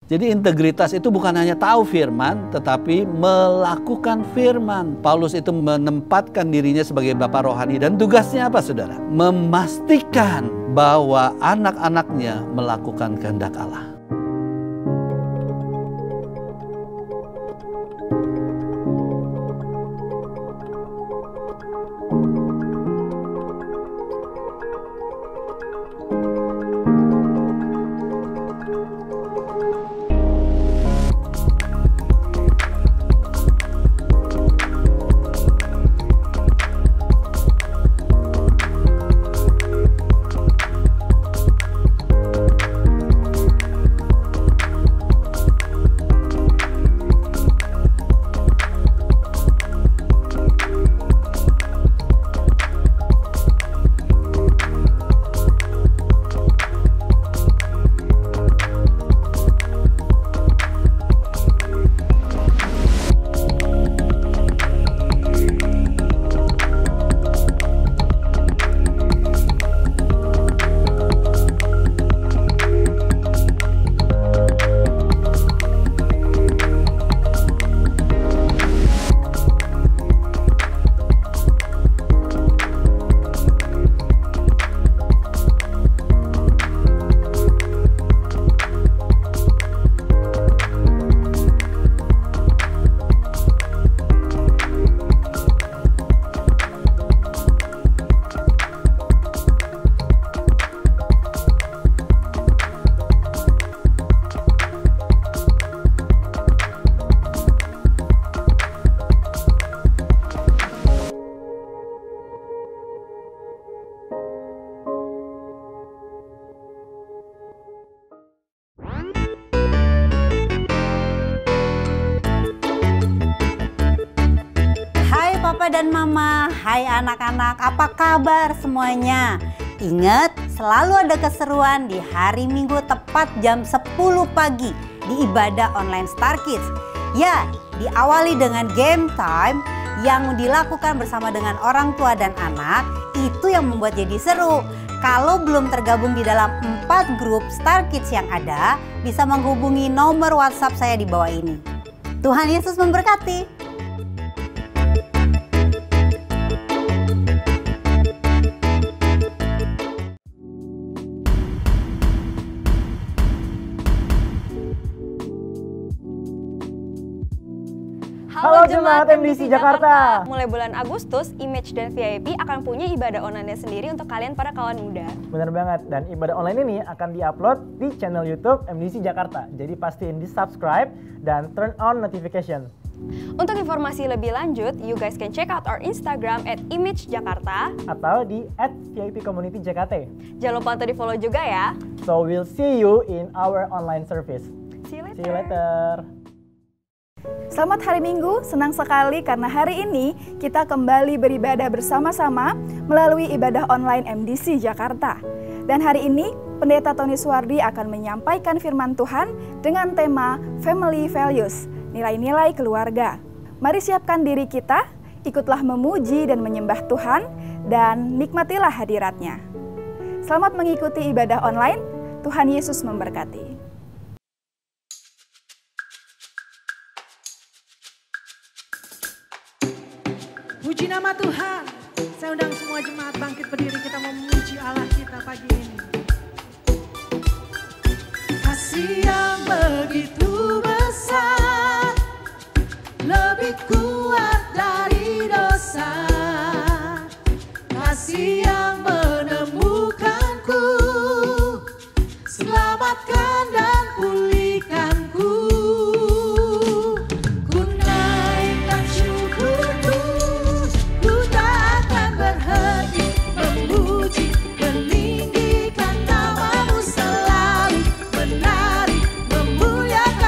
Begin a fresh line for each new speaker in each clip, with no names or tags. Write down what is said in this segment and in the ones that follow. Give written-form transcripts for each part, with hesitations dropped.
Jadi integritas itu bukan hanya tahu firman, tetapi melakukan firman. Paulus itu menempatkan dirinya sebagai bapa rohani dan tugasnya apa saudara? Memastikan bahwa anak-anaknya melakukan kehendak Allah.
Papa dan Mama, hai anak-anak, apa kabar semuanya? Ingat, selalu ada keseruan di hari Minggu tepat jam 10 pagi di ibadah online Star Kids. Ya, diawali dengan game time yang dilakukan bersama dengan orang tua dan anak, itu yang membuat jadi seru. Kalau belum tergabung di dalam 4 grup Star Kids yang ada, bisa menghubungi nomor WhatsApp saya di bawah ini. Tuhan Yesus memberkati.
Halo Jemaat MDC Jakarta.
Mulai bulan Agustus, Image dan VIP akan punya ibadah online sendiri untuk kalian para kawan muda.
Bener banget, dan ibadah online ini akan diupload di channel YouTube MDC Jakarta. Jadi pastiin di subscribe dan turn on notification.
Untuk informasi lebih lanjut, you guys can check out our Instagram @imagejakarta
atau di @VIPCommunityJKT.
Jangan lupa untuk di follow juga ya.
So we'll see you in our online service.
See you later.
See you later.
Selamat hari Minggu, senang sekali karena hari ini kita kembali beribadah bersama-sama melalui ibadah online MDC Jakarta. Dan hari ini Pendeta Tony Suwardi akan menyampaikan firman Tuhan dengan tema Family Values, nilai-nilai keluarga. Mari siapkan diri kita, ikutlah memuji dan menyembah Tuhan, dan nikmatilah hadiratnya. Selamat mengikuti ibadah online, Tuhan Yesus memberkati.
Puji nama Tuhan. Saya undang semua jemaat bangkit berdiri, kita memuji Allah kita pagi ini. Kasih yang begitu besar, lebih kuat dari dosa. Kasih yang menemukanku, selamatkan dan pulihkanku. Ku naikkan syukurku, ku tak akan berhenti memuji, meninggikan namamu selalu, menari, memuliakan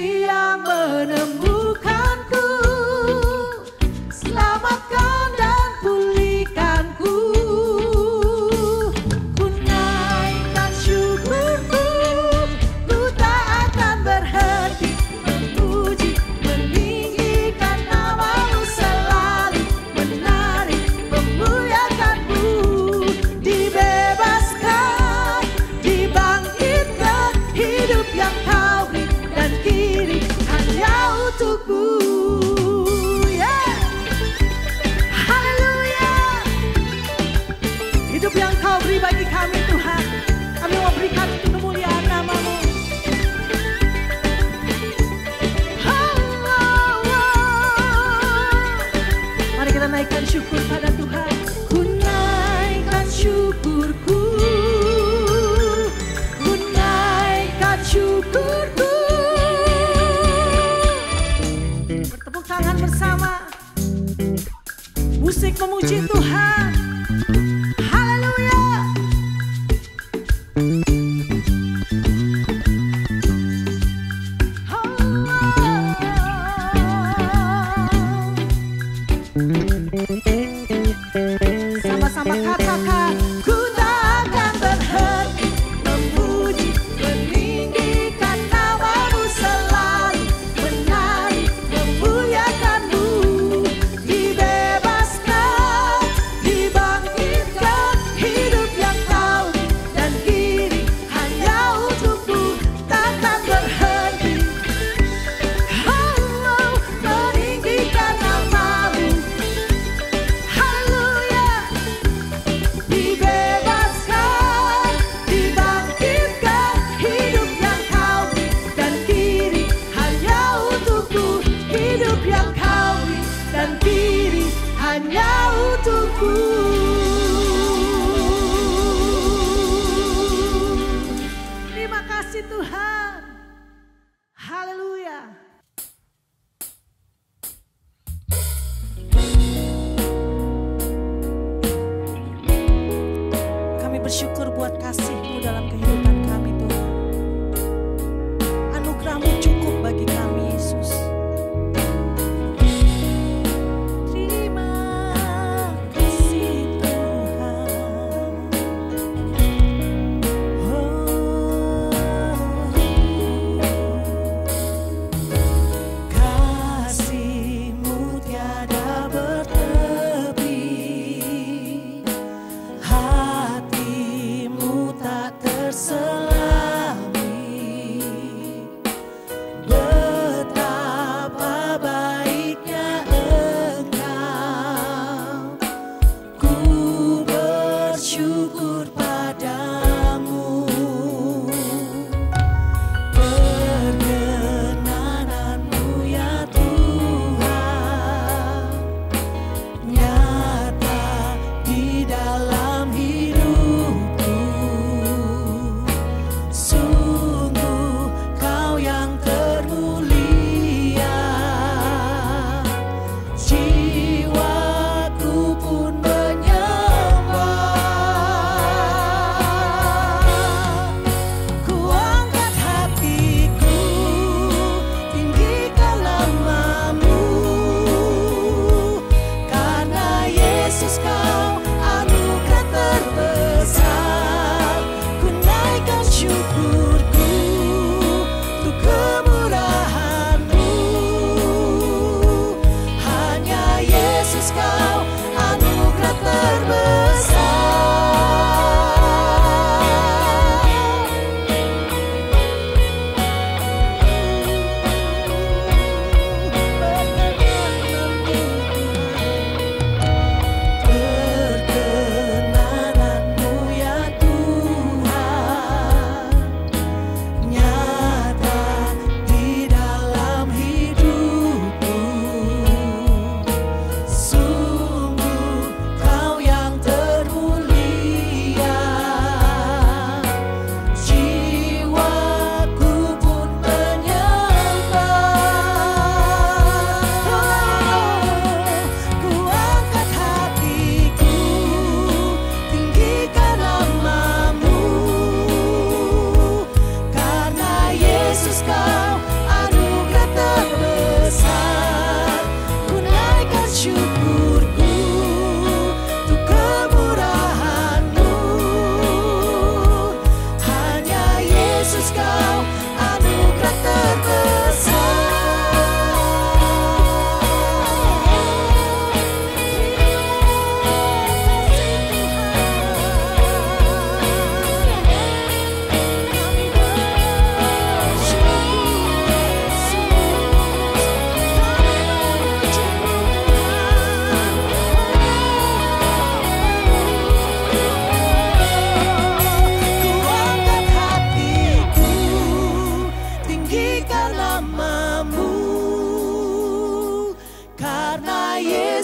Dia menemukanku, selamatkan dan pulihkanku. Ku naikkan syukurku, ku tak akan berhenti memuji, meninggikan namamu selalu, menari, memuliakanmu. Dibebaskan, dibangkitkan, hidup yang kau beri dan kini hanya untukmu. Yeah. Haleluya. Hidup yang kau beri bagi kami Tuhan, kami mau berikan untuk kemuliaan namamu. Mari kita naikkan syukur pada Tuhan. Ku naikkan syukurku, ku naikkan syukurku. Bertepuk tangan bersama, musik memuji Tuhan. Haleluya. Sama-sama katakan, ku tak akan berhenti memuji, meninggikan namamu selalu, menari, memuliakanmu. Dibebaskan,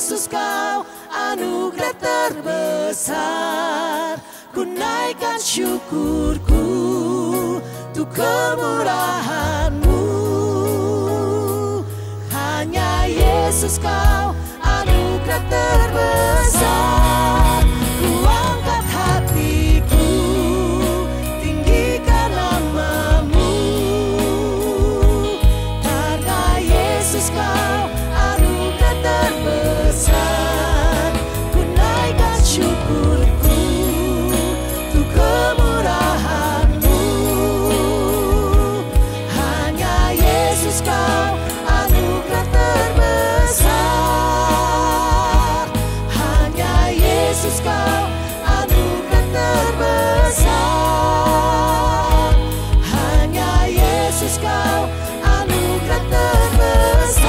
Yesus kau anugerah terbesar. Ku naikkan syukurku untuk kemurahan-Mu. Hanya Yesus kau anugerah terbesar. Ku angkat hatiku, tinggikan nama-Mu. Karena Yesus kau anugerah terbesar. Ku naikkan syukurku untuk kemurahan-Mu. Hanya Yesus kau anugerah terbesar. Hanya Yesus kau anugerah terbesar. Hanya Yesus kau anugerah terbesar.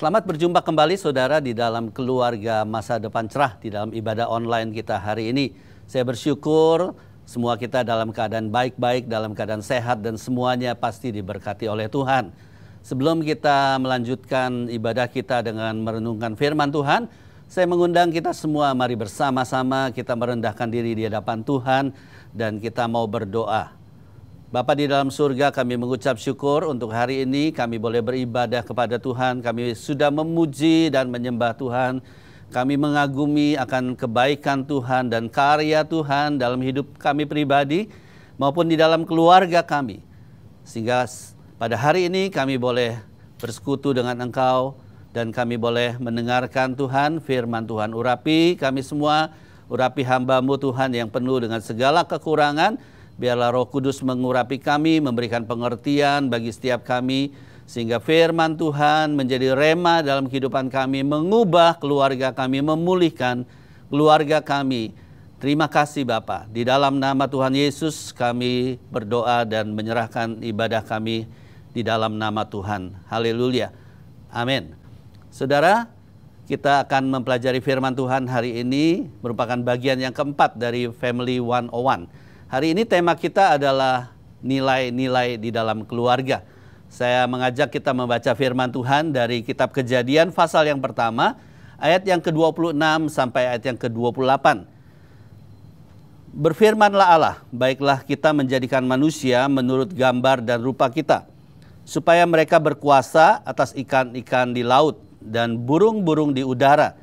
Selamat berjumpa kembali saudara di dalam keluarga masa depan cerah di dalam ibadah online kita hari ini. Saya bersyukur semua kita dalam keadaan baik-baik, dalam keadaan sehat dan semuanya pasti diberkati oleh Tuhan. Sebelum kita melanjutkan ibadah kita dengan merenungkan firman Tuhan, saya mengundang kita semua mari bersama-sama kita merendahkan diri di hadapan Tuhan dan kita mau berdoa. Bapa di dalam surga, kami mengucap syukur untuk hari ini kami boleh beribadah kepada Tuhan. Kami sudah memuji dan menyembah Tuhan. Kami mengagumi akan kebaikan Tuhan dan karya Tuhan dalam hidup kami pribadi maupun di dalam keluarga kami. Sehingga pada hari ini kami boleh bersekutu dengan Engkau dan kami boleh mendengarkan Tuhan, firman Tuhan. Urapi kami semua, urapi hamba-Mu Tuhan yang penuh dengan segala kekurangan. Biarlah Roh Kudus mengurapi kami, memberikan pengertian bagi setiap kami, sehingga firman Tuhan menjadi rema dalam kehidupan kami, mengubah keluarga kami, memulihkan keluarga kami. Terima kasih Bapa. Di dalam nama Tuhan Yesus kami berdoa dan menyerahkan ibadah kami di dalam nama Tuhan. Haleluya. Amin. Saudara, kita akan mempelajari firman Tuhan hari ini, merupakan bagian yang keempat dari Family 101. Hari ini tema kita adalah nilai-nilai di dalam keluarga. Saya mengajak kita membaca firman Tuhan dari kitab Kejadian pasal yang pertama, ayat yang ke-26 sampai ayat yang ke-28. Berfirmanlah Allah, baiklah kita menjadikan manusia menurut gambar dan rupa kita, supaya mereka berkuasa atas ikan-ikan di laut dan burung-burung di udara,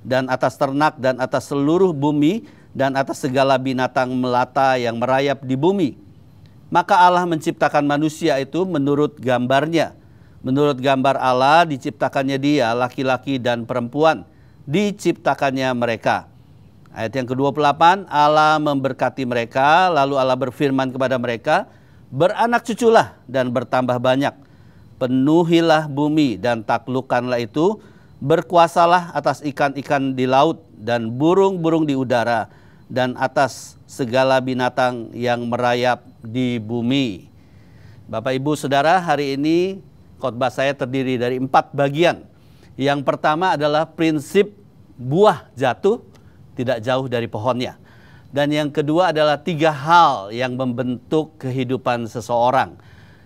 dan atas ternak dan atas seluruh bumi, dan atas segala binatang melata yang merayap di bumi. Maka Allah menciptakan manusia itu menurut gambarnya. Menurut gambar Allah diciptakannya dia, laki-laki dan perempuan. Diciptakannya mereka. Ayat yang ke-28, Allah memberkati mereka, lalu Allah berfirman kepada mereka, beranak cuculah dan bertambah banyak. Penuhilah bumi dan taklukkanlah itu, berkuasalah atas ikan-ikan di laut dan burung-burung di udara, dan atas segala binatang yang merayap di bumi. Bapak Ibu Saudara, hari ini khotbah saya terdiri dari 4 bagian. Yang pertama adalah prinsip buah jatuh tidak jauh dari pohonnya. Dan yang kedua adalah 3 hal yang membentuk kehidupan seseorang.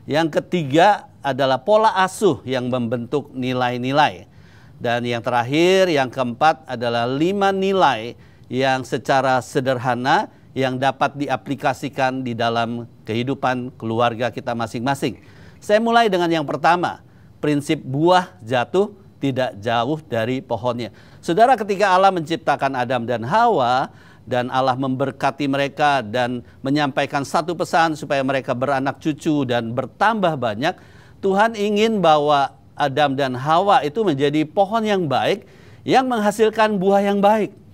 Yang ketiga adalah pola asuh yang membentuk nilai-nilai. Dan yang terakhir, yang keempat adalah 5 nilai yang secara sederhana yang dapat diaplikasikan di dalam kehidupan keluarga kita masing-masing. Saya mulai dengan yang pertama, prinsip buah jatuh tidak jauh dari pohonnya. Saudara, ketika Allah menciptakan Adam dan Hawa, dan Allah memberkati mereka dan menyampaikan satu pesan supaya mereka beranak cucu dan bertambah banyak, Tuhan ingin bahwa Adam dan Hawa itu menjadi pohon yang baik yang menghasilkan buah yang baik.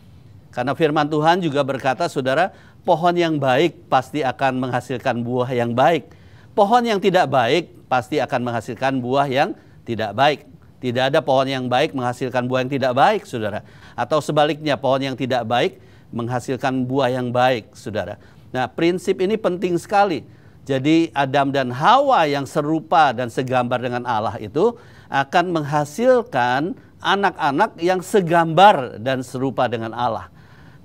Karena firman Tuhan juga berkata, saudara, pohon yang baik pasti akan menghasilkan buah yang baik. Pohon yang tidak baik pasti akan menghasilkan buah yang tidak baik. Tidak ada pohon yang baik menghasilkan buah yang tidak baik, saudara. Atau sebaliknya, pohon yang tidak baik menghasilkan buah yang baik, saudara. Nah, prinsip ini penting sekali. Jadi Adam dan Hawa yang serupa dan segambar dengan Allah itu akan menghasilkan anak-anak yang segambar dan serupa dengan Allah.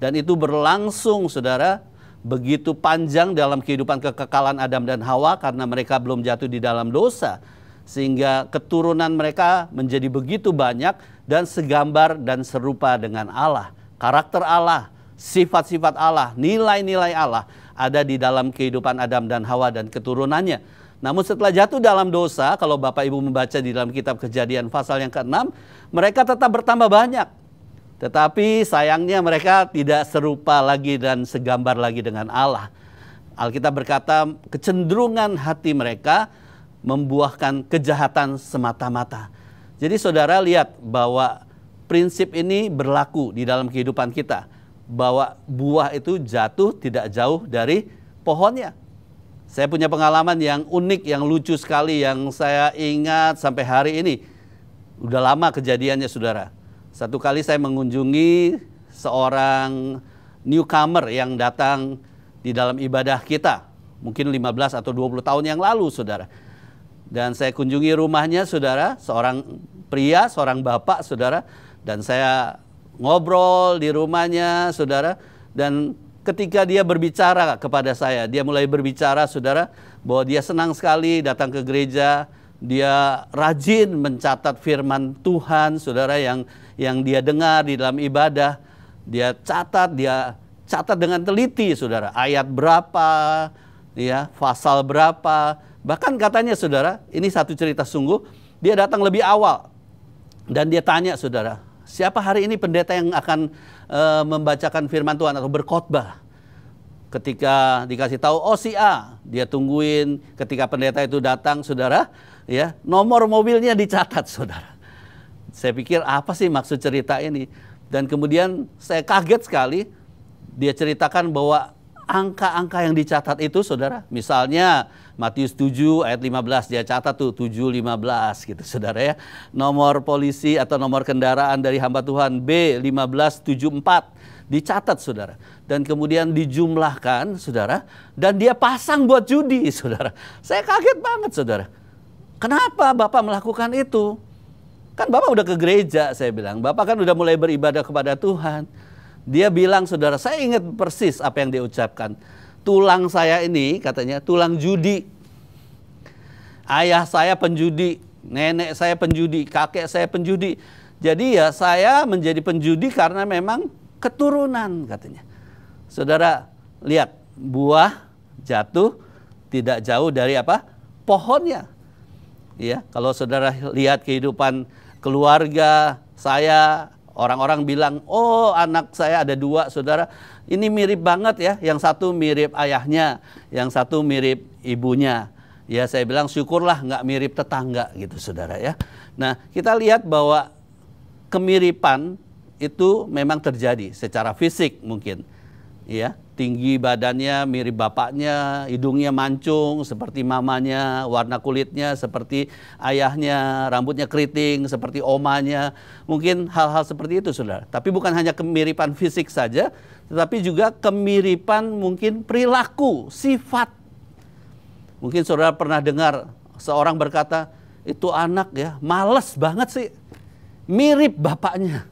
Dan itu berlangsung, saudara, begitu panjang dalam kehidupan kekekalan Adam dan Hawa karena mereka belum jatuh di dalam dosa. Sehingga keturunan mereka menjadi begitu banyak dan segambar dan serupa dengan Allah. Karakter Allah, sifat-sifat Allah, nilai-nilai Allah ada di dalam kehidupan Adam dan Hawa dan keturunannya. Namun setelah jatuh dalam dosa, kalau Bapak Ibu membaca di dalam kitab Kejadian pasal yang ke-6, mereka tetap bertambah banyak. Tetapi sayangnya mereka tidak serupa lagi dan segambar lagi dengan Allah. Alkitab berkata kecenderungan hati mereka membuahkan kejahatan semata-mata. Jadi saudara lihat bahwa prinsip ini berlaku di dalam kehidupan kita. Bahwa buah itu jatuh tidak jauh dari pohonnya. Saya punya pengalaman yang unik, yang lucu sekali, yang saya ingat sampai hari ini. Udah lama kejadiannya, saudara. Satu kali saya mengunjungi seorang newcomer yang datang di dalam ibadah kita. Mungkin 15 atau 20 tahun yang lalu, saudara. Dan saya kunjungi rumahnya, saudara. Seorang pria, seorang bapak, saudara. Dan saya ngobrol di rumahnya, saudara. Dan ketika dia berbicara kepada saya, dia mulai berbicara, saudara, bahwa dia senang sekali datang ke gereja. Dia rajin mencatat firman Tuhan, saudara, yang dia dengar di dalam ibadah. Dia catat dengan teliti, saudara. Ayat berapa, ya, pasal berapa. Bahkan katanya, saudara, ini satu cerita sungguh, dia datang lebih awal. Dan dia tanya, saudara, siapa hari ini pendeta yang akan membacakan firman Tuhan atau berkhotbah? Ketika dikasih tahu, oh si A, dia tungguin ketika pendeta itu datang, saudara, ya, nomor mobilnya dicatat, saudara. Saya pikir apa sih maksud cerita ini? Dan kemudian saya kaget sekali, dia ceritakan bahwa angka-angka yang dicatat itu, saudara, misalnya Matius 7 ayat 15, dia catat tuh 7:15 gitu, saudara ya. Nomor polisi atau nomor kendaraan dari hamba Tuhan B1574 dicatat, saudara. Dan kemudian dijumlahkan, saudara, dan dia pasang buat judi, saudara. Saya kaget banget, saudara. Kenapa Bapak melakukan itu? Kan Bapak udah ke gereja, saya bilang. Bapak kan udah mulai beribadah kepada Tuhan. Dia bilang, saudara, saya ingat persis apa yang dia ucapkan. Tulang saya ini, katanya, tulang judi. Ayah saya penjudi, nenek saya penjudi, kakek saya penjudi. Jadi ya saya menjadi penjudi karena memang keturunan, katanya. Saudara, lihat, buah jatuh tidak jauh dari apa? Pohonnya. Ya, kalau saudara lihat kehidupan keluarga saya, orang-orang bilang, oh anak saya ada 2, saudara. Ini mirip banget ya, yang satu mirip ayahnya, yang satu mirip ibunya. Ya saya bilang syukurlah nggak mirip tetangga gitu, saudara ya. Nah kita lihat bahwa kemiripan itu memang terjadi secara fisik mungkin. Ya, tinggi badannya mirip bapaknya, hidungnya mancung seperti mamanya, warna kulitnya seperti ayahnya, rambutnya keriting seperti omanya. Mungkin hal-hal seperti itu, saudara. Tapi bukan hanya kemiripan fisik saja, tetapi juga kemiripan mungkin perilaku, sifat. Mungkin saudara pernah dengar seorang berkata, itu anak ya males banget sih, mirip bapaknya.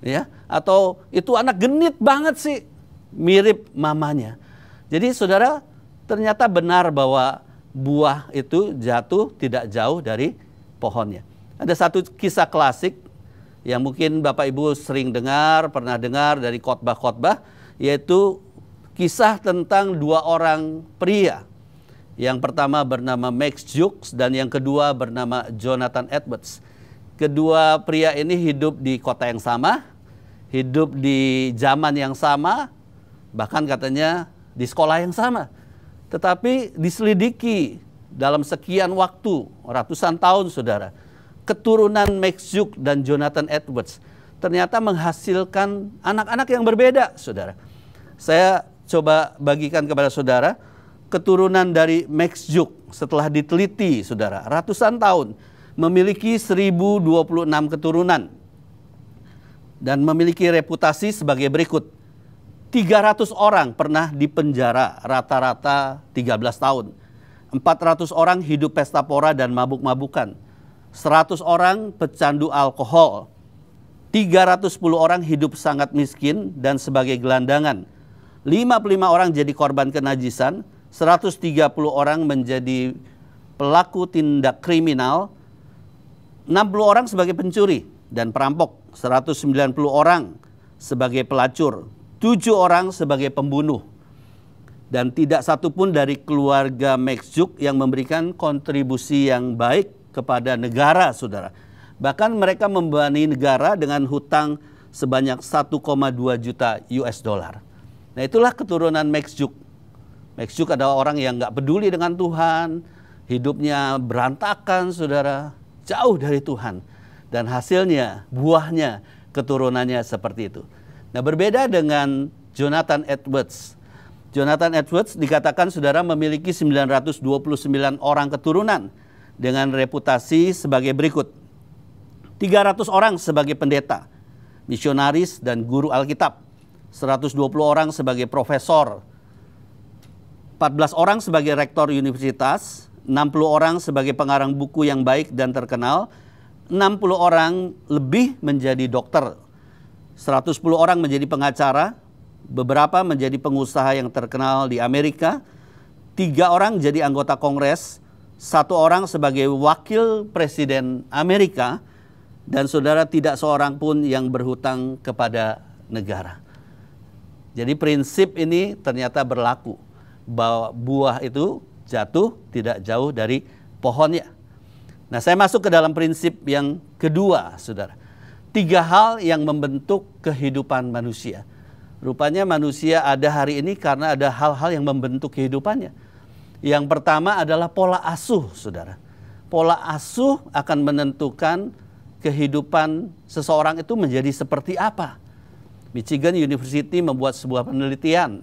Ya, atau itu anak genit banget sih, mirip mamanya. Jadi saudara, ternyata benar bahwa buah itu jatuh tidak jauh dari pohonnya. Ada satu kisah klasik yang mungkin Bapak Ibu sering dengar, pernah dengar dari khotbah-khotbah, yaitu kisah tentang 2 orang pria. Yang pertama bernama Max Jukes dan yang kedua bernama Jonathan Edwards. Kedua pria ini hidup di kota yang sama, hidup di zaman yang sama, bahkan katanya di sekolah yang sama. Tetapi diselidiki dalam sekian waktu, ratusan tahun, saudara, keturunan Max Jukes dan Jonathan Edwards ternyata menghasilkan anak-anak yang berbeda, saudara. Saya coba bagikan kepada saudara, keturunan dari Max Jukes setelah diteliti, saudara, ratusan tahun, memiliki 1026 keturunan dan memiliki reputasi sebagai berikut. 300 orang pernah dipenjara, rata-rata 13 tahun. 400 orang hidup pesta pora dan mabuk-mabukan. 100 orang pecandu alkohol. 310 orang hidup sangat miskin dan sebagai gelandangan. 55 orang jadi korban kenajisan. 130 orang menjadi pelaku tindak kriminal. 60 orang sebagai pencuri dan perampok. 190 orang sebagai pelacur. 7 orang sebagai pembunuh. Dan tidak satupun dari keluarga Maksjuk yang memberikan kontribusi yang baik kepada negara, saudara. Bahkan mereka membebani negara dengan hutang sebanyak 1,2 juta US dollar. Nah, itulah keturunan Maksjuk. Maksjuk adalah orang yang nggak peduli dengan Tuhan, hidupnya berantakan, saudara, jauh dari Tuhan. Dan hasilnya, buahnya, keturunannya seperti itu. Nah, berbeda dengan Jonathan Edwards. Jonathan Edwards dikatakan, saudara, memiliki 929 orang keturunan dengan reputasi sebagai berikut. 300 orang sebagai pendeta, misionaris dan guru Alkitab. 120 orang sebagai profesor. 14 orang sebagai rektor universitas. 60 orang sebagai pengarang buku yang baik dan terkenal. 60 orang lebih menjadi dokter. 110 orang menjadi pengacara. Beberapa menjadi pengusaha yang terkenal di Amerika. 3 orang jadi anggota Kongres. 1 orang sebagai wakil presiden Amerika. Dan saudara, tidak seorang pun yang berhutang kepada negara. Jadi prinsip ini ternyata berlaku. Bahwa buah itu jatuh tidak jauh dari pohonnya. Nah, saya masuk ke dalam prinsip yang kedua, saudara. 3 hal yang membentuk kehidupan manusia. Rupanya manusia ada hari ini karena ada hal-hal yang membentuk kehidupannya. Yang pertama adalah pola asuh, saudara. Pola asuh akan menentukan kehidupan seseorang itu menjadi seperti apa. Michigan University membuat sebuah penelitian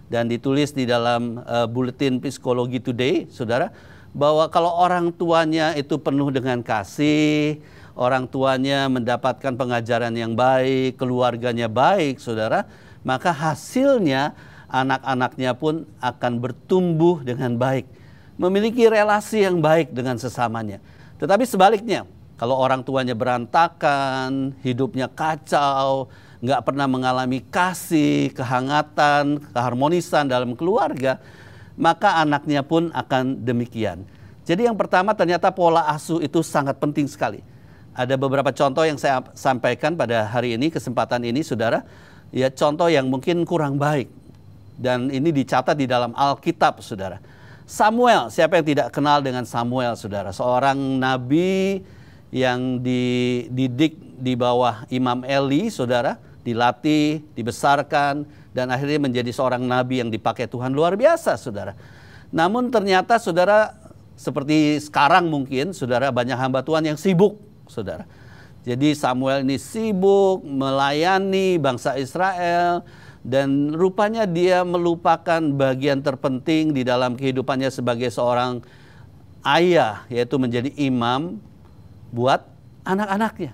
dan ditulis di dalam Bulletin Psychology Today, saudara, bahwa kalau orang tuanya itu penuh dengan kasih, orang tuanya mendapatkan pengajaran yang baik, keluarganya baik, saudara, maka hasilnya anak-anaknya pun akan bertumbuh dengan baik, memiliki relasi yang baik dengan sesamanya. Tetapi sebaliknya, kalau orang tuanya berantakan, hidupnya kacau, nggak pernah mengalami kasih, kehangatan, keharmonisan dalam keluarga, maka anaknya pun akan demikian. Jadi yang pertama, ternyata pola asuh itu sangat penting sekali. Ada beberapa contoh yang saya sampaikan pada hari ini, kesempatan ini, saudara. Ya, contoh yang mungkin kurang baik. Dan ini dicatat di dalam Alkitab, saudara. Samuel, siapa yang tidak kenal dengan Samuel, saudara? Seorang nabi yang dididik di bawah Imam Eli, saudara. Dilatih, dibesarkan, dan akhirnya menjadi seorang nabi yang dipakai Tuhan luar biasa, saudara. Namun ternyata, saudara, seperti sekarang mungkin, saudara, banyak hamba Tuhan yang sibuk, saudara. Jadi Samuel ini sibuk melayani bangsa Israel, dan rupanya dia melupakan bagian terpenting di dalam kehidupannya sebagai seorang ayah, yaitu menjadi imam buat anak-anaknya.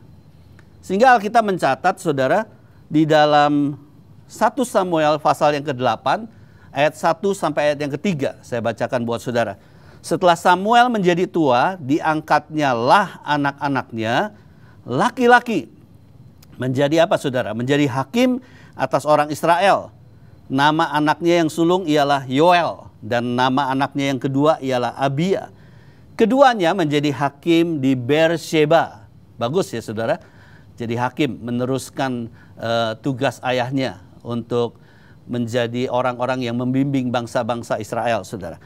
Sehingga Alkitab mencatat, saudara, di dalam 1 Samuel pasal yang ke-8, ayat 1 sampai ayat yang ke-3, saya bacakan buat saudara. Setelah Samuel menjadi tua, diangkatnya lah anak-anaknya, laki-laki, menjadi apa, saudara? Menjadi hakim atas orang Israel. Nama anaknya yang sulung ialah Yoel, dan nama anaknya yang kedua ialah Abia. Keduanya menjadi hakim di Beersheba. Bagus ya, saudara? Jadi hakim, meneruskan tugas ayahnya untuk menjadi orang-orang yang membimbing bangsa-bangsa Israel, saudara.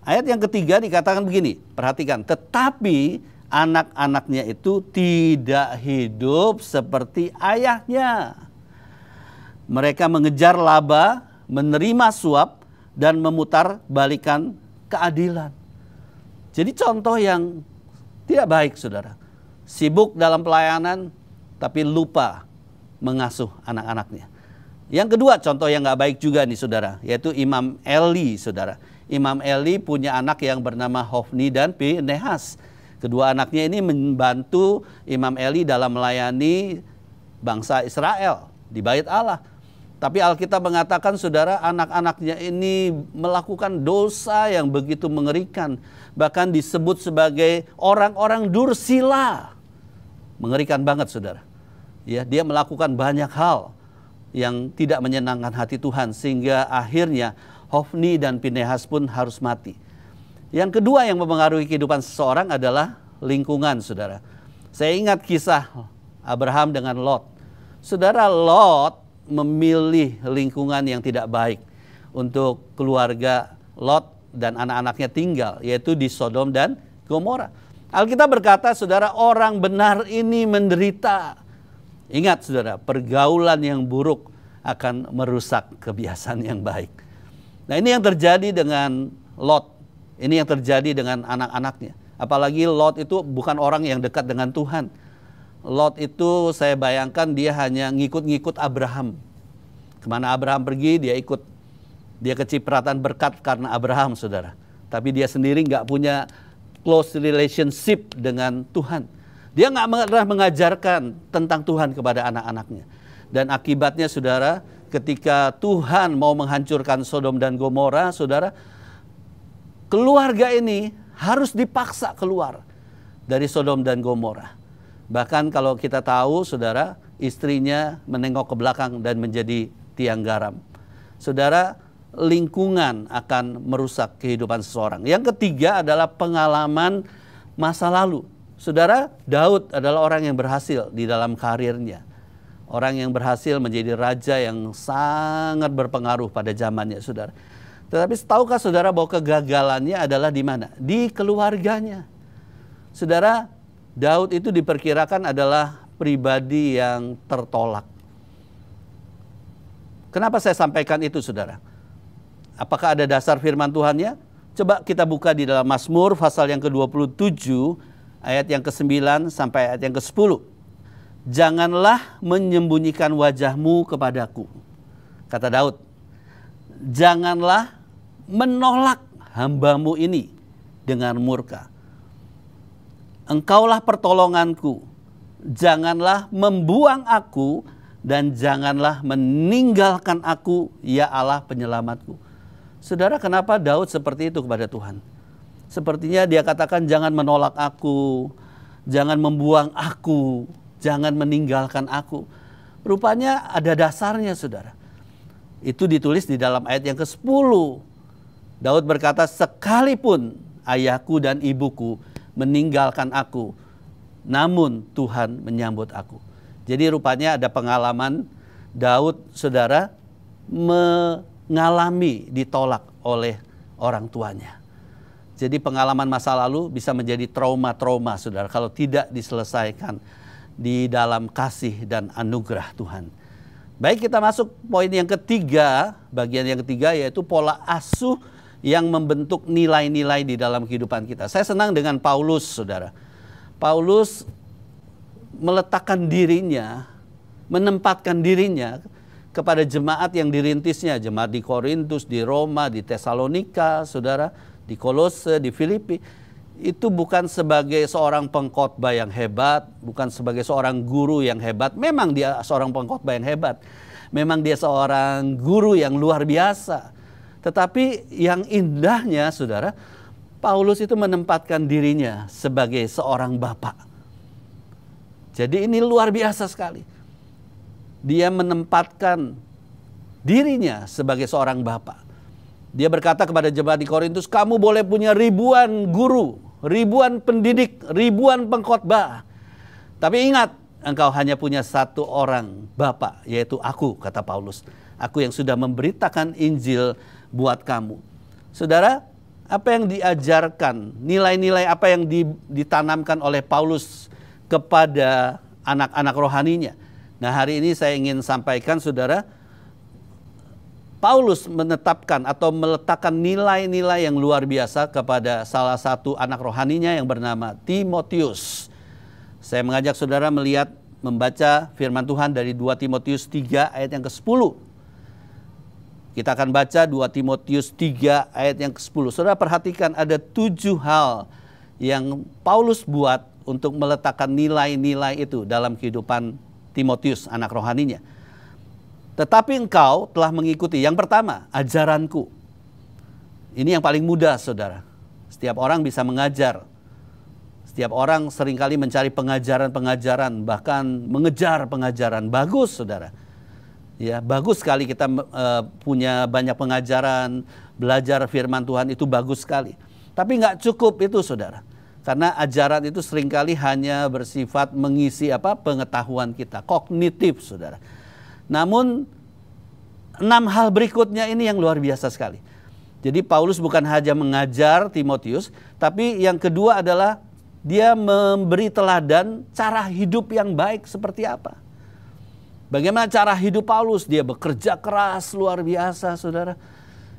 Ayat yang ketiga dikatakan begini, perhatikan. Tetapi anak-anaknya itu tidak hidup seperti ayahnya. Mereka mengejar laba, menerima suap, dan memutar balikan keadilan. Jadi contoh yang tidak baik, saudara. Sibuk dalam pelayanan, tapi lupa mengasuh anak-anaknya. Yang kedua, contoh yang nggak baik juga nih, saudara, yaitu Imam Eli, saudara. Imam Eli punya anak yang bernama Hofni dan Pinehas. Kedua anaknya ini membantu Imam Eli dalam melayani bangsa Israel di Bait Allah. Tapi Alkitab mengatakan saudara, anak-anaknya ini melakukan dosa yang begitu mengerikan. Bahkan disebut sebagai orang-orang dursila. Mengerikan banget saudara. Ya, dia melakukan banyak hal yang tidak menyenangkan hati Tuhan. Sehingga akhirnya Hofni dan Pinehas pun harus mati. Yang kedua yang mempengaruhi kehidupan seseorang adalah lingkungan saudara. Saya ingat kisah Abraham dengan Lot. Saudara, Lot memilih lingkungan yang tidak baik untuk keluarga Lot dan anak-anaknya tinggal, yaitu di Sodom dan Gomora. Alkitab berkata, saudara, orang benar ini menderita. Ingat saudara, pergaulan yang buruk akan merusak kebiasaan yang baik. Nah, ini yang terjadi dengan Lot. Ini yang terjadi dengan anak-anaknya. Apalagi Lot itu bukan orang yang dekat dengan Tuhan. Lot itu saya bayangkan dia hanya ngikut-ngikut Abraham. Kemana Abraham pergi dia ikut. Dia kecipratan berkat karena Abraham saudara. Tapi dia sendiri nggak punya close relationship dengan Tuhan. Dia nggak pernah mengajarkan tentang Tuhan kepada anak-anaknya. Dan akibatnya saudara, ketika Tuhan mau menghancurkan Sodom dan Gomora, saudara, keluarga ini harus dipaksa keluar dari Sodom dan Gomora. Bahkan kalau kita tahu saudara, istrinya menengok ke belakang dan menjadi tiang garam. Saudara, lingkungan akan merusak kehidupan seseorang. Yang ketiga adalah pengalaman masa lalu. Saudara, Daud adalah orang yang berhasil di dalam karirnya. Orang yang berhasil menjadi raja yang sangat berpengaruh pada zamannya saudara. Tetapi tahukah saudara bahwa kegagalannya adalah di mana? Di keluarganya. Saudara, Daud itu diperkirakan adalah pribadi yang tertolak. Kenapa saya sampaikan itu saudara? Apakah ada dasar firman Tuhannya? Coba kita buka di dalam Mazmur pasal yang ke-27 ayat yang ke-9 sampai ayat yang ke-10. Janganlah menyembunyikan wajahmu kepadaku, kata Daud. Janganlah menolak hambamu ini dengan murka. Engkaulah pertolonganku, janganlah membuang aku dan janganlah meninggalkan aku, ya Allah penyelamatku. Saudara, kenapa Daud seperti itu kepada Tuhan? Sepertinya dia katakan jangan menolak aku, jangan membuang aku, jangan meninggalkan aku. Rupanya ada dasarnya saudara. Itu ditulis di dalam ayat yang ke-10. Daud berkata, sekalipun ayahku dan ibuku meninggalkan aku, namun Tuhan menyambut aku. Jadi rupanya ada pengalaman Daud saudara mengalami ditolak oleh orang tuanya. Jadi pengalaman masa lalu bisa menjadi trauma-trauma saudara kalau tidak diselesaikan di dalam kasih dan anugerah Tuhan. Baik, kita masuk poin yang ketiga, bagian yang ketiga yaitu pola asuh yang membentuk nilai-nilai di dalam kehidupan kita. Saya senang dengan Paulus saudara. Paulus meletakkan dirinya, menempatkan dirinya kepada jemaat yang dirintisnya. Jemaat di Korintus, di Roma, di Tesalonika, saudara, di Kolose, di Filipi. Itu bukan sebagai seorang pengkhotbah yang hebat, bukan sebagai seorang guru yang hebat. Memang dia seorang pengkhotbah yang hebat. Memang dia seorang guru yang luar biasa. Tetapi yang indahnya, saudara, Paulus itu menempatkan dirinya sebagai seorang bapak. Jadi ini luar biasa sekali. Dia menempatkan dirinya sebagai seorang bapak. Dia berkata kepada jemaat di Korintus, kamu boleh punya ribuan guru, ribuan pendidik, ribuan pengkhotbah. Tapi ingat, engkau hanya punya satu orang bapak, yaitu aku, kata Paulus. Aku yang sudah memberitakan Injil buat kamu. Saudara, apa yang diajarkan, nilai-nilai apa yang ditanamkan oleh Paulus kepada anak-anak rohaninya. Nah, hari ini saya ingin sampaikan saudara, Paulus menetapkan atau meletakkan nilai-nilai yang luar biasa kepada salah satu anak rohaninya yang bernama Timotius. Saya mengajak saudara membaca firman Tuhan dari 2 Timotius 3 ayat yang ke-10. Kita akan baca 2 Timotius 3 ayat yang ke-10. Saudara perhatikan ada 7 hal yang Paulus buat untuk meletakkan nilai-nilai itu dalam kehidupan Timotius, anak rohaninya. Tetapi engkau telah mengikuti, yang pertama, ajaranku. Ini yang paling mudah, saudara. Setiap orang bisa mengajar. Setiap orang seringkali mencari pengajaran-pengajaran, bahkan mengejar pengajaran. Bagus, saudara. Ya, bagus sekali kita punya banyak pengajaran, belajar firman Tuhan itu bagus sekali. Tapi nggak cukup itu, saudara. Karena ajaran itu seringkali hanya bersifat mengisi pengetahuan kita, kognitif, saudara. Namun 6 hal berikutnya ini yang luar biasa sekali. Jadi Paulus bukan hanya mengajar Timotius, tapi yang kedua adalah dia memberi teladan cara hidup yang baik seperti apa. Bagaimana cara hidup Paulus? Dia bekerja keras luar biasa, saudara.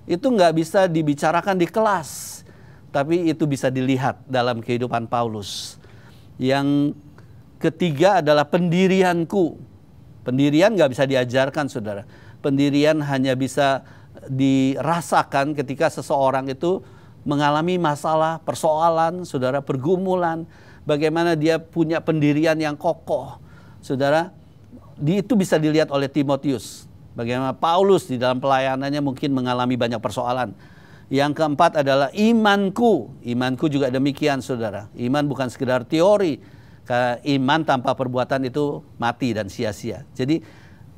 Itu nggak bisa dibicarakan di kelas, tapi itu bisa dilihat dalam kehidupan Paulus. Yang ketiga adalah pendirianku. Pendirian nggak bisa diajarkan, saudara. Pendirian hanya bisa dirasakan ketika seseorang itu mengalami masalah, persoalan, saudara, pergumulan. Bagaimana dia punya pendirian yang kokoh, saudara. Itu bisa dilihat oleh Timotius. Bagaimana Paulus di dalam pelayanannya mungkin mengalami banyak persoalan. Yang keempat adalah imanku. Imanku juga demikian, saudara. Iman bukan sekedar teori. Iman tanpa perbuatan itu mati dan sia-sia. Jadi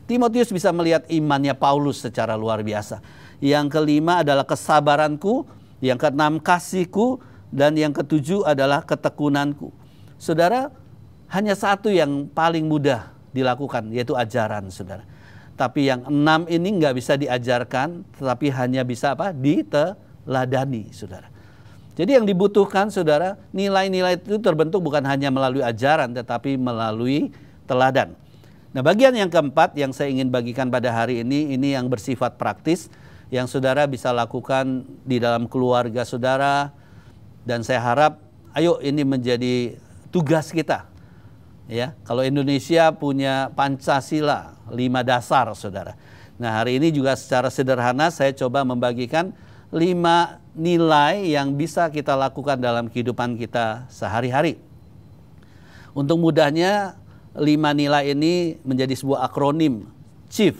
Timotius bisa melihat imannya Paulus secara luar biasa. Yang kelima adalah kesabaranku. Yang keenam kasihku. Dan yang ketujuh adalah ketekunanku. Saudara, hanya satu yang paling mudah dilakukan, yaitu ajaran, saudara. Tapi yang 6 ini nggak bisa diajarkan, tetapi hanya bisa diteladani, saudara. Jadi yang dibutuhkan, saudara, nilai-nilai itu terbentuk bukan hanya melalui ajaran, tetapi melalui teladan. Nah, bagian yang keempat yang saya ingin bagikan pada hari ini yang bersifat praktis, yang saudara bisa lakukan di dalam keluarga saudara. Dan saya harap, ayo ini menjadi tugas kita. Ya, kalau Indonesia punya Pancasila 5 dasar, saudara. Nah, hari ini juga secara sederhana saya coba membagikan 5 nilai yang bisa kita lakukan dalam kehidupan kita sehari-hari. Untuk mudahnya, 5 nilai ini menjadi sebuah akronim. Chief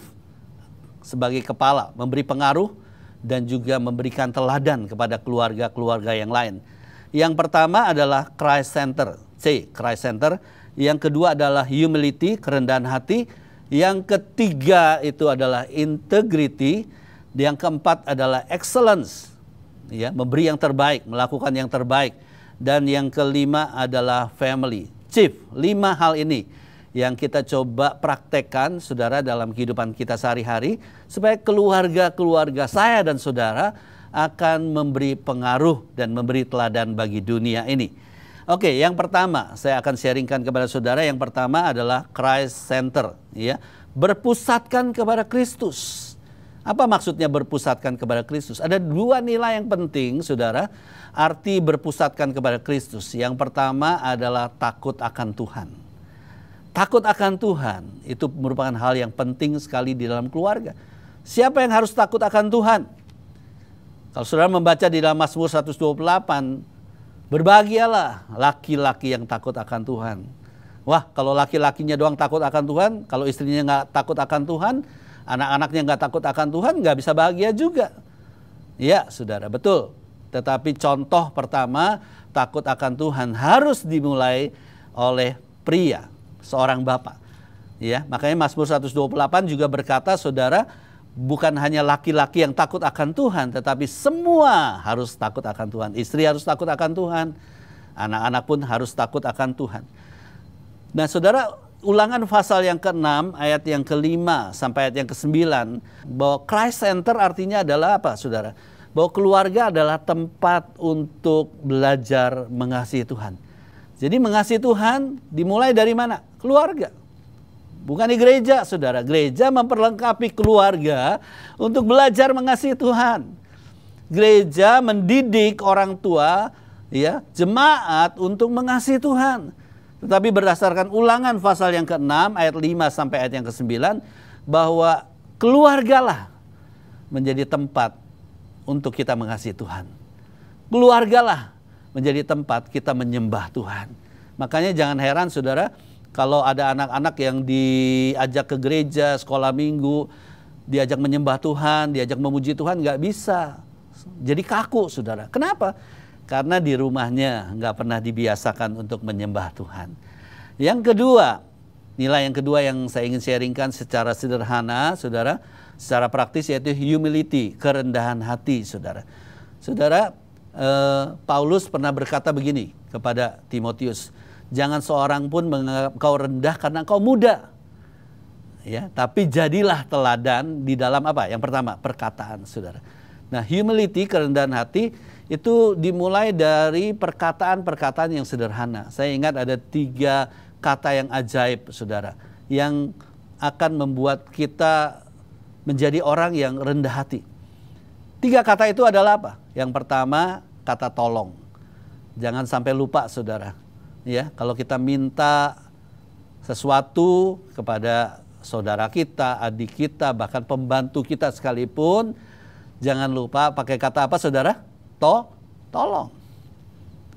sebagai kepala, memberi pengaruh dan juga memberikan teladan kepada keluarga-keluarga yang lain. Yang pertama adalah Christ Center, C, Christ Center. Yang kedua adalah humility, kerendahan hati. Yang ketiga itu adalah integrity. Yang keempat adalah excellence, ya, memberi yang terbaik, melakukan yang terbaik. Dan yang kelima adalah family. Chief, 5 hal ini yang kita coba praktekkan, saudara, dalam kehidupan kita sehari-hari, supaya keluarga-keluarga saya dan saudara akan memberi pengaruh dan memberi teladan bagi dunia ini. Oke, yang pertama saya akan sharingkan kepada saudara. Yang pertama adalah Christ Center, ya, berpusatkan kepada Kristus. Apa maksudnya berpusatkan kepada Kristus? Ada 2 nilai yang penting, saudara, arti berpusatkan kepada Kristus. Yang pertama adalah takut akan Tuhan. Takut akan Tuhan itu merupakan hal yang penting sekali di dalam keluarga. Siapa yang harus takut akan Tuhan? Kalau saudara membaca di dalam Mazmur 128, berbahagialah laki-laki yang takut akan Tuhan. Wah, kalau laki-lakinya doang takut akan Tuhan, kalau istrinya nggak takut akan Tuhan, anak-anaknya nggak takut akan Tuhan, nggak bisa bahagia juga. Ya, saudara, betul. Tetapi contoh pertama, takut akan Tuhan harus dimulai oleh pria, seorang bapak. Ya, makanya Mazmur 128 juga berkata, saudara, bukan hanya laki-laki yang takut akan Tuhan, tetapi semua harus takut akan Tuhan. Istri harus takut akan Tuhan, anak-anak pun harus takut akan Tuhan. Nah, saudara, Ulangan pasal yang ke-6 ayat yang ke-5 sampai ayat yang ke-9, bahwa Christ Center artinya adalah apa, saudara? Bahwa keluarga adalah tempat untuk belajar mengasihi Tuhan. Jadi mengasihi Tuhan dimulai dari mana? Keluarga. Bukan di gereja, saudara. Gereja memperlengkapi keluarga untuk belajar mengasihi Tuhan. Gereja mendidik orang tua, ya, jemaat untuk mengasihi Tuhan. Tetapi berdasarkan Ulangan pasal yang ke-6 ayat 5 sampai ayat yang ke-9, bahwa keluargalah menjadi tempat untuk kita mengasihi Tuhan. Keluargalah menjadi tempat kita menyembah Tuhan. Makanya jangan heran, saudara, kalau ada anak-anak yang diajak ke gereja, sekolah minggu, diajak menyembah Tuhan, diajak memuji Tuhan, nggak bisa. Jadi kaku, saudara. Kenapa? Karena di rumahnya nggak pernah dibiasakan untuk menyembah Tuhan. Yang kedua, nilai yang kedua yang saya ingin sharingkan secara sederhana, saudara, secara praktis, yaitu humility, kerendahan hati, saudara. Saudara, Paulus pernah berkata begini kepada Timotius, jangan seorang pun menganggap kau rendah karena kau muda. Ya, tapi jadilah teladan di dalam apa? Yang pertama, perkataan, saudara. Nah, humility, kerendahan hati, itu dimulai dari perkataan-perkataan yang sederhana. Saya ingat ada 3 kata yang ajaib, saudara, yang akan membuat kita menjadi orang yang rendah hati. 3 kata itu adalah apa? Yang pertama, kata tolong. Jangan sampai lupa, saudara. Ya, kalau kita minta sesuatu kepada saudara kita, adik kita, bahkan pembantu kita sekalipun, jangan lupa pakai kata apa, saudara? Tolong.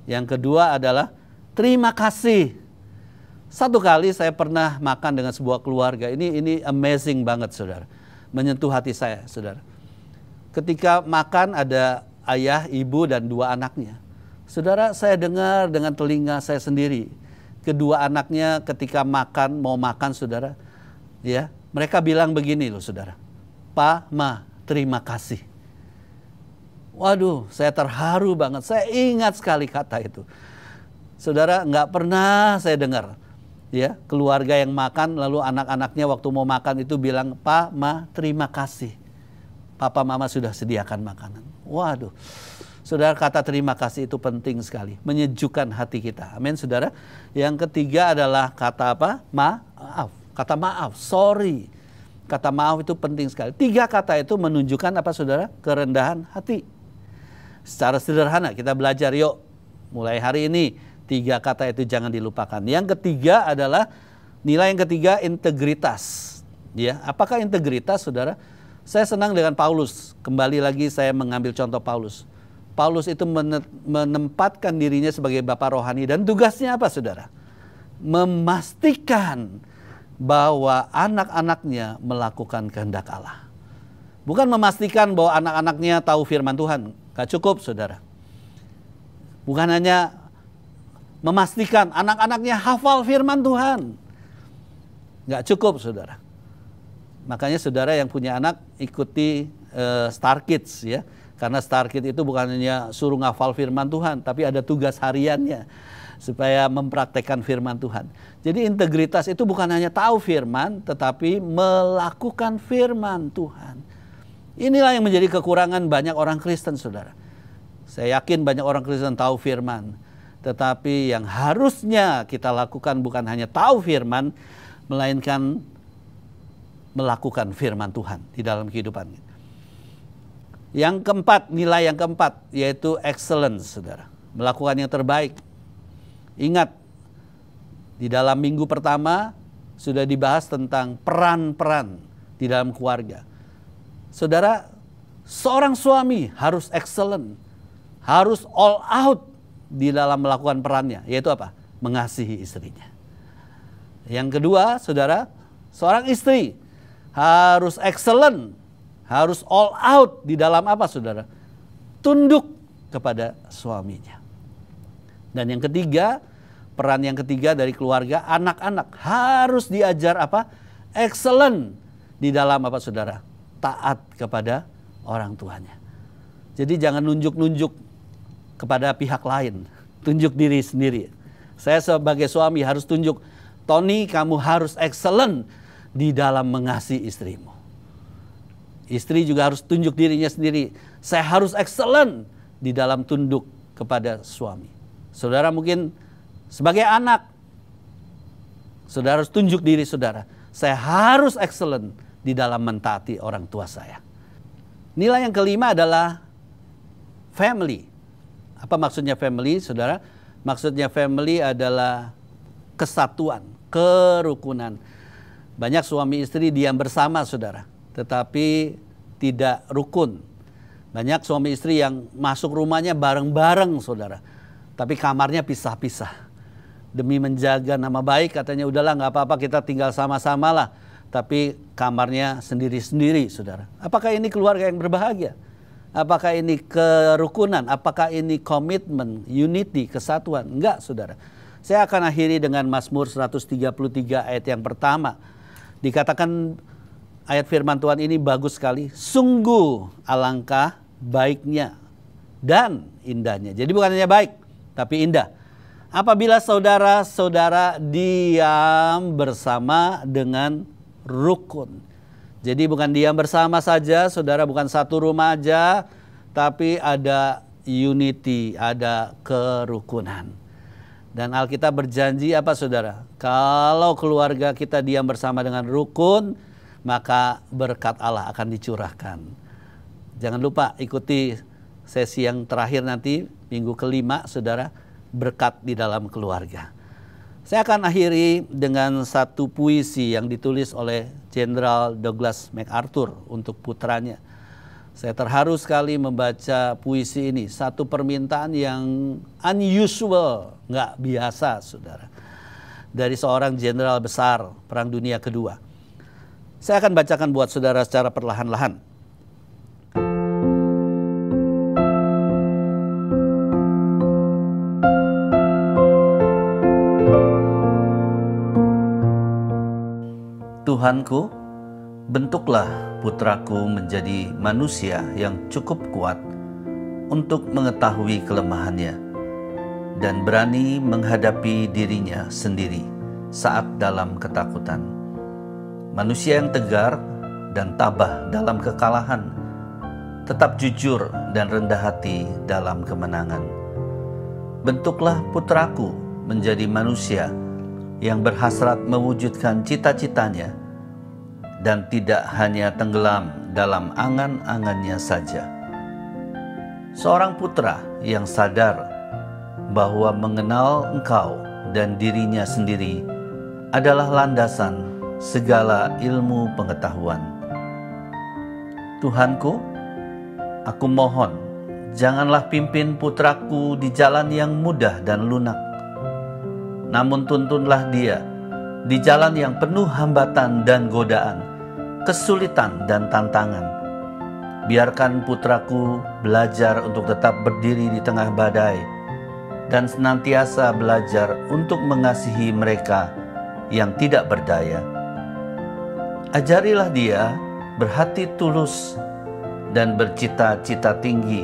Yang kedua adalah terima kasih. Satu kali saya pernah makan dengan sebuah keluarga. Ini amazing banget, saudara. Menyentuh hati saya, saudara. Ketika makan ada ayah, ibu, dan 2 anaknya. Saudara, saya dengar dengan telinga saya sendiri. Kedua anaknya ketika mau makan, saudara, ya, mereka bilang begini loh, saudara. Pa, Ma, terima kasih. Waduh, saya terharu banget. Saya ingat sekali kata itu. Saudara, nggak pernah saya dengar, ya, keluarga yang makan lalu anak-anaknya waktu mau makan itu bilang, Pa, Ma, terima kasih. Papa, Mama sudah sediakan makanan. Waduh, saudara, kata terima kasih itu penting sekali, menyejukkan hati kita. Amin, saudara. Yang ketiga adalah kata apa? Maaf. Kata maaf, sorry. Kata maaf itu penting sekali. 3 kata itu menunjukkan apa, saudara? Kerendahan hati. Secara sederhana kita belajar, yuk. Mulai hari ini 3 kata itu jangan dilupakan. Yang ketiga adalah nilai yang ketiga, integritas. Ya, apakah integritas, saudara? Saya senang dengan Paulus. Kembali lagi saya mengambil contoh Paulus. Paulus itu menempatkan dirinya sebagai bapa rohani dan tugasnya apa, saudara? Memastikan bahwa anak-anaknya melakukan kehendak Allah. Bukan memastikan bahwa anak-anaknya tahu firman Tuhan. Gak cukup, saudara. Bukan hanya memastikan anak-anaknya hafal firman Tuhan. Gak cukup, saudara. Makanya saudara yang punya anak ikuti Star Kids, ya. Karena Star Kids itu bukan hanya suruh ngafal firman Tuhan, tapi ada tugas hariannya supaya mempraktekkan firman Tuhan. Jadi integritas itu bukan hanya tahu firman, tetapi melakukan firman Tuhan. Inilah yang menjadi kekurangan banyak orang Kristen, saudara. Saya yakin banyak orang Kristen tahu firman, tetapi yang harusnya kita lakukan bukan hanya tahu firman, melainkan melakukan firman Tuhan di dalam kehidupan kita. Yang keempat, nilai yang keempat, yaitu excellence, saudara. Melakukan yang terbaik. Ingat, di dalam minggu pertama sudah dibahas tentang peran-peran di dalam keluarga. Saudara, seorang suami harus excellent, harus all out di dalam melakukan perannya, yaitu apa? Mengasihi istrinya. Yang kedua, saudara, seorang istri harus excellent, harus all out di dalam apa, saudara? Tunduk kepada suaminya. Dan yang ketiga, peran yang ketiga dari keluarga, anak-anak harus diajar apa? Excellent di dalam apa, saudara? Taat kepada orang tuanya. Jadi jangan nunjuk-nunjuk kepada pihak lain, tunjuk diri sendiri. Saya sebagai suami harus tunjuk, Tony, kamu harus excellent di dalam mengasihi istrimu. Istri juga harus tunjuk dirinya sendiri. Saya harus excellent di dalam tunduk kepada suami. Saudara mungkin sebagai anak, saudara harus tunjuk diri saudara. Saya harus excellent di dalam mentaati orang tua saya. Nilai yang kelima adalah family. Apa maksudnya family, saudara? Maksudnya family adalah kesatuan, kerukunan. Banyak suami istri diam bersama, saudara, tetapi tidak rukun. Banyak suami istri yang masuk rumahnya bareng-bareng, saudara, tapi kamarnya pisah-pisah. Demi menjaga nama baik, katanya udahlah nggak apa-apa kita tinggal sama-sama lah. tapi kamarnya sendiri-sendiri, saudara. Apakah ini keluarga yang berbahagia? Apakah ini kerukunan? Apakah ini komitmen, unity, kesatuan? Enggak, saudara. Saya akan akhiri dengan Mazmur 133 ayat yang pertama. Dikatakan ayat firman Tuhan ini bagus sekali. Sungguh alangkah baiknya dan indahnya. Jadi bukan hanya baik, tapi indah. Apabila saudara-saudara diam bersama dengan rukun. Jadi bukan diam bersama saja, saudara, bukan satu rumah aja, tapi ada unity, ada kerukunan. Dan Alkitab berjanji apa, saudara? Kalau keluarga kita diam bersama dengan rukun, maka berkat Allah akan dicurahkan. Jangan lupa ikuti sesi yang terakhir nanti, minggu kelima, saudara, berkat di dalam keluarga. Saya akan akhiri dengan satu puisi yang ditulis oleh Jenderal Douglas MacArthur untuk putranya. Saya terharu sekali membaca puisi ini. Satu permintaan yang unusual, nggak biasa, saudara. Dari seorang jenderal besar Perang Dunia Kedua. Saya akan bacakan buat saudara secara perlahan-lahan. Tuhanku, bentuklah putraku menjadi manusia yang cukup kuat untuk mengetahui kelemahannya dan berani menghadapi dirinya sendiri saat dalam ketakutan. Manusia yang tegar dan tabah dalam kekalahan, tetap jujur dan rendah hati dalam kemenangan. Bentuklah putraku menjadi manusia yang berhasrat mewujudkan cita-citanya dan tidak hanya tenggelam dalam angan-angannya saja. Seorang putra yang sadar bahwa mengenal Engkau dan dirinya sendiri adalah landasan segala ilmu pengetahuan. Tuhanku, aku mohon, janganlah pimpin putraku di jalan yang mudah dan lunak. Namun tuntunlah dia di jalan yang penuh hambatan dan godaan, kesulitan dan tantangan. Biarkan putraku belajar untuk tetap berdiri di tengah badai dan senantiasa belajar untuk mengasihi mereka yang tidak berdaya. Ajarilah dia berhati tulus dan bercita-cita tinggi,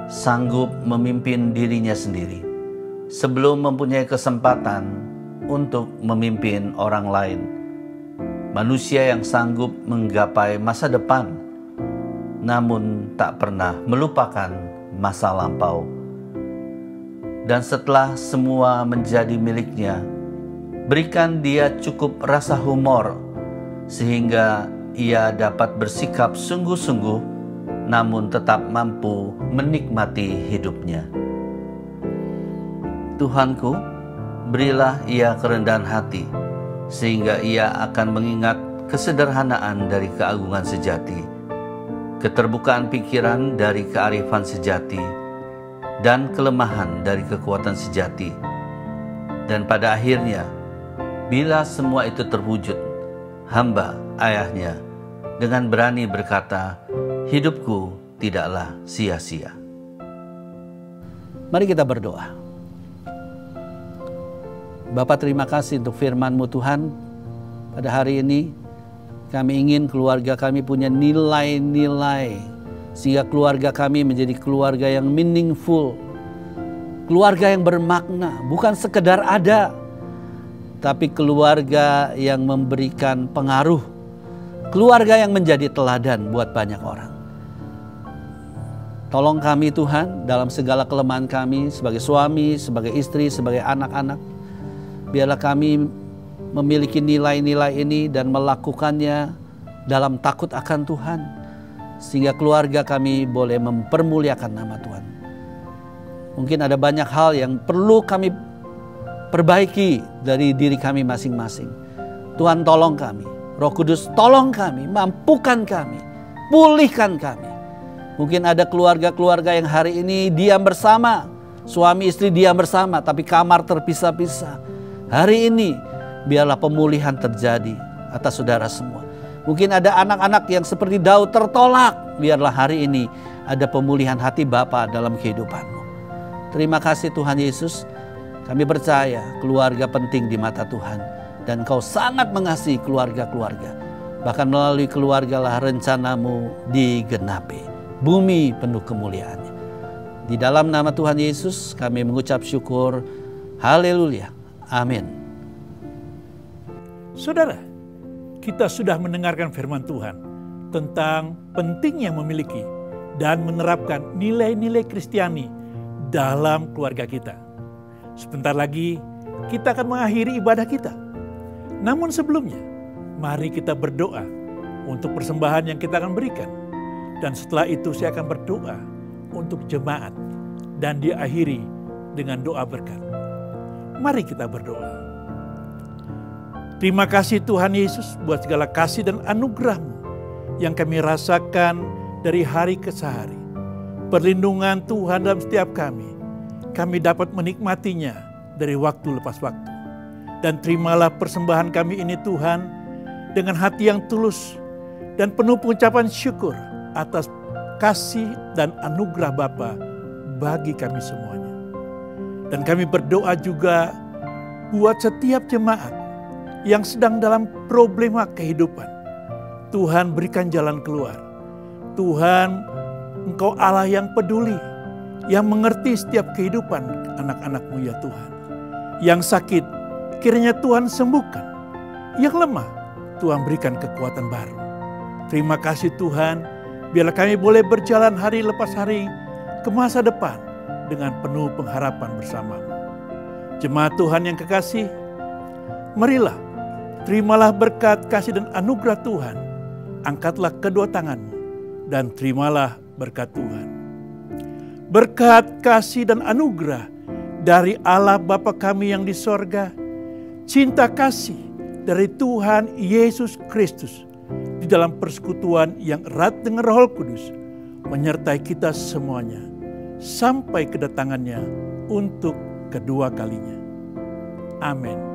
sanggup memimpin dirinya sendiri sebelum mempunyai kesempatan untuk memimpin orang lain. Manusia yang sanggup menggapai masa depan, namun tak pernah melupakan masa lampau. Dan setelah semua menjadi miliknya, berikan dia cukup rasa humor, sehingga ia dapat bersikap sungguh-sungguh, namun tetap mampu menikmati hidupnya. Tuhanku, berilah ia kerendahan hati, sehingga ia akan mengingat kesederhanaan dari keagungan sejati, keterbukaan pikiran dari kearifan sejati, dan kelemahan dari kekuatan sejati. Dan pada akhirnya, bila semua itu terwujud, hamba ayahnya dengan berani berkata, hidupku tidaklah sia-sia. Mari kita berdoa. Bapa, terima kasih untuk firman-Mu Tuhan. Pada hari ini kami ingin keluarga kami punya nilai-nilai, sehingga keluarga kami menjadi keluarga yang meaningful, keluarga yang bermakna, bukan sekedar ada, tapi keluarga yang memberikan pengaruh, keluarga yang menjadi teladan buat banyak orang. Tolong kami Tuhan dalam segala kelemahan kami sebagai suami, sebagai istri, sebagai anak-anak. Biarlah kami memiliki nilai-nilai ini dan melakukannya dalam takut akan Tuhan, sehingga keluarga kami boleh mempermuliakan nama Tuhan. Mungkin ada banyak hal yang perlu kami perbaiki dari diri kami masing-masing. Tuhan tolong kami, Roh Kudus tolong kami, mampukan kami, pulihkan kami. Mungkin ada keluarga-keluarga yang hari ini diam bersama, suami istri diam bersama, tapi kamar terpisah-pisah. Hari ini biarlah pemulihan terjadi, atas saudara semua. Mungkin ada anak-anak yang seperti Daud tertolak. Biarlah hari ini ada pemulihan hati Bapa dalam kehidupanmu. Terima kasih Tuhan Yesus. Kami percaya keluarga penting di mata Tuhan. Dan Kau sangat mengasihi keluarga-keluarga. Bahkan melalui keluarga lah rencanamu digenapi. Bumi penuh kemuliaannya. Di dalam nama Tuhan Yesus kami mengucap syukur. Haleluya. Amin.
Saudara, kita sudah mendengarkan firman Tuhan tentang pentingnya memiliki dan menerapkan nilai-nilai Kristiani dalam keluarga kita. Sebentar lagi kita akan mengakhiri ibadah kita. Namun sebelumnya, mari kita berdoa untuk persembahan yang kita akan berikan. Dan setelah itu saya akan berdoa untuk jemaat dan diakhiri dengan doa berkat. Mari kita berdoa. Terima kasih Tuhan Yesus buat segala kasih dan anugerah-Mu yang kami rasakan dari hari ke hari. Perlindungan Tuhan dalam setiap kami. Kami dapat menikmatinya dari waktu lepas waktu. Dan terimalah persembahan kami ini Tuhan dengan hati yang tulus dan penuh pengucapan syukur atas kasih dan anugerah Bapa bagi kami semuanya. Dan kami berdoa juga buat setiap jemaat yang sedang dalam problema kehidupan. Tuhan berikan jalan keluar. Tuhan, Engkau Allah yang peduli, yang mengerti setiap kehidupan anak-anak-Mu ya Tuhan. Yang sakit, kiranya Tuhan sembuhkan. Yang lemah, Tuhan berikan kekuatan baru. Terima kasih Tuhan, biarlah kami boleh berjalan hari lepas hari ke masa depan dengan penuh pengharapan bersama-Mu. Jemaat Tuhan yang kekasih, marilah terimalah berkat kasih dan anugerah Tuhan. Angkatlah kedua tanganmu dan terimalah berkat Tuhan. Berkat kasih dan anugerah dari Allah Bapa kami yang di sorga, cinta kasih dari Tuhan Yesus Kristus di dalam persekutuan yang erat dengan Roh Kudus menyertai kita semuanya sampai kedatangannya untuk kedua kalinya. Amin.